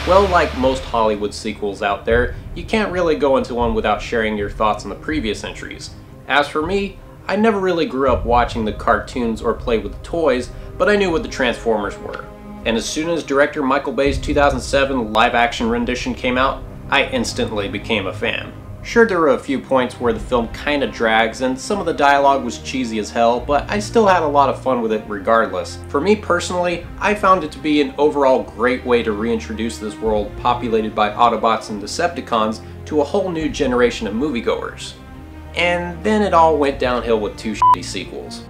Well, like most Hollywood sequels out there, you can't really go into one without sharing your thoughts on the previous entries. As for me, I never really grew up watching the cartoons or played with the toys, but I knew what the Transformers were. And as soon as director Michael Bay's 2007 live-action rendition came out, I instantly became a fan. Sure, there were a few points where the film kinda drags and some of the dialogue was cheesy as hell, but I still had a lot of fun with it regardless. For me personally, I found it to be an overall great way to reintroduce this world populated by Autobots and Decepticons to a whole new generation of moviegoers. And then it all went downhill with two shitty sequels.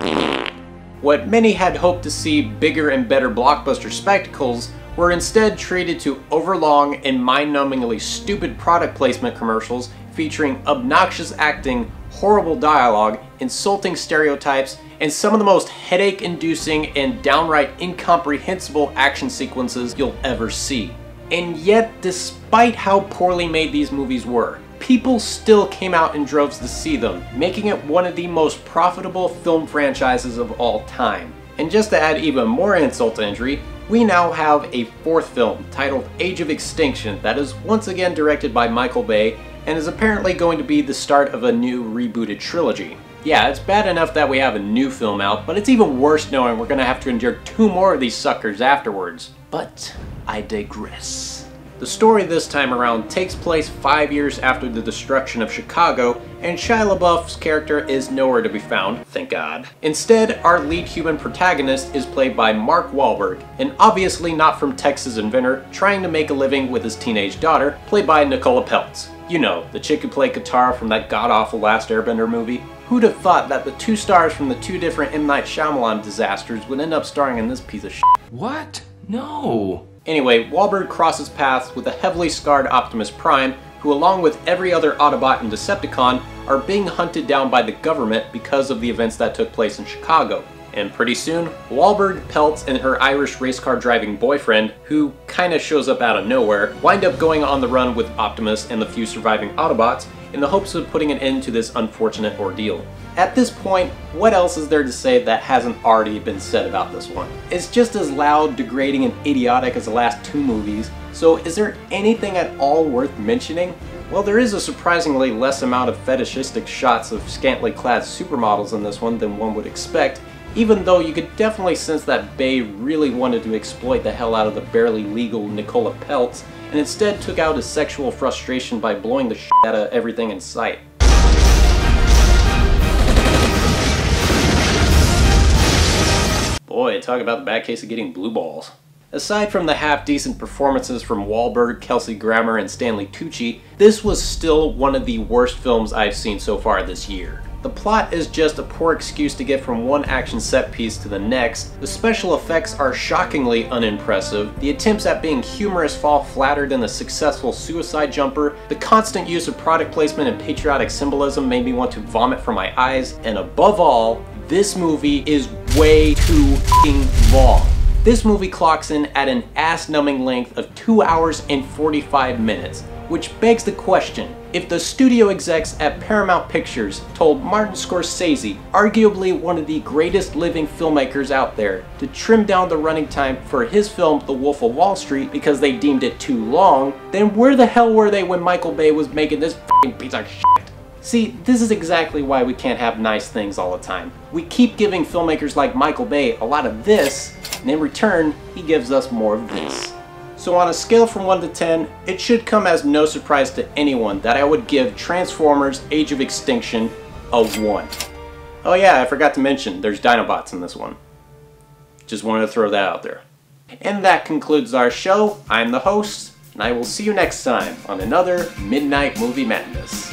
What many had hoped to see bigger and better blockbuster spectacles were instead treated to overlong and mind-numbingly stupid product placement commercials featuring obnoxious acting, horrible dialogue, insulting stereotypes, and some of the most headache-inducing and downright incomprehensible action sequences you'll ever see. And yet, despite how poorly made these movies were, people still came out in droves to see them, making it one of the most profitable film franchises of all time. And just to add even more insult to injury, we now have a fourth film titled Age of Extinction that is once again directed by Michael Bay and is apparently going to be the start of a new rebooted trilogy. Yeah, it's bad enough that we have a new film out, but it's even worse knowing we're gonna have to endure 2 more of these suckers afterwards. But I digress. The story this time around takes place 5 years after the destruction of Chicago, and Shia LaBeouf's character is nowhere to be found, thank God. Instead, our lead human protagonist is played by Mark Wahlberg, an obviously not from Texas inventor trying to make a living with his teenage daughter, played by Nicola Peltz. You know, the chick who played Katara from that god-awful Last Airbender movie. Who'd have thought that the 2 stars from the 2 different M. Night Shyamalan disasters would end up starring in this piece of shit? What? No. Anyway, Wahlberg crosses paths with a heavily scarred Optimus Prime, who along with every other Autobot and Decepticon are being hunted down by the government because of the events that took place in Chicago. And pretty soon, Wahlberg, Peltz, and her Irish race car driving boyfriend, who kinda shows up out of nowhere, wind up going on the run with Optimus and the few surviving Autobots in the hopes of putting an end to this unfortunate ordeal. At this point, what else is there to say that hasn't already been said about this one? It's just as loud, degrading, and idiotic as the last 2 movies, so is there anything at all worth mentioning? Well, there is a surprisingly less amount of fetishistic shots of scantily clad supermodels in this one than one would expect, even though you could definitely sense that Bay really wanted to exploit the hell out of the barely legal Nicola Peltz, and instead took out his sexual frustration by blowing the shit out of everything in sight. Boy, talk about the bad case of getting blue balls. Aside from the half-decent performances from Wahlberg, Kelsey Grammer, and Stanley Tucci, this was still one of the worst films I've seen so far this year. The plot is just a poor excuse to get from one action set piece to the next, the special effects are shockingly unimpressive, the attempts at being humorous fall flatter than the successful suicide jumper, the constant use of product placement and patriotic symbolism made me want to vomit from my eyes, and above all, this movie is way too f***ing long. This movie clocks in at an ass-numbing length of 2 hours and 45 minutes, which begs the question, if the studio execs at Paramount Pictures told Martin Scorsese, arguably one of the greatest living filmmakers out there, to trim down the running time for his film The Wolf of Wall Street because they deemed it too long, then where the hell were they when Michael Bay was making this f***ing piece of shit? See, this is exactly why we can't have nice things all the time. We keep giving filmmakers like Michael Bay a lot of this, and in return, he gives us more of this. So on a scale from 1 to 10, it should come as no surprise to anyone that I would give Transformers Age of Extinction a 1. Oh yeah, I forgot to mention, there's Dinobots in this one. Just wanted to throw that out there. And that concludes our show. I'm the host, and I will see you next time on another Midnight Movie Madness.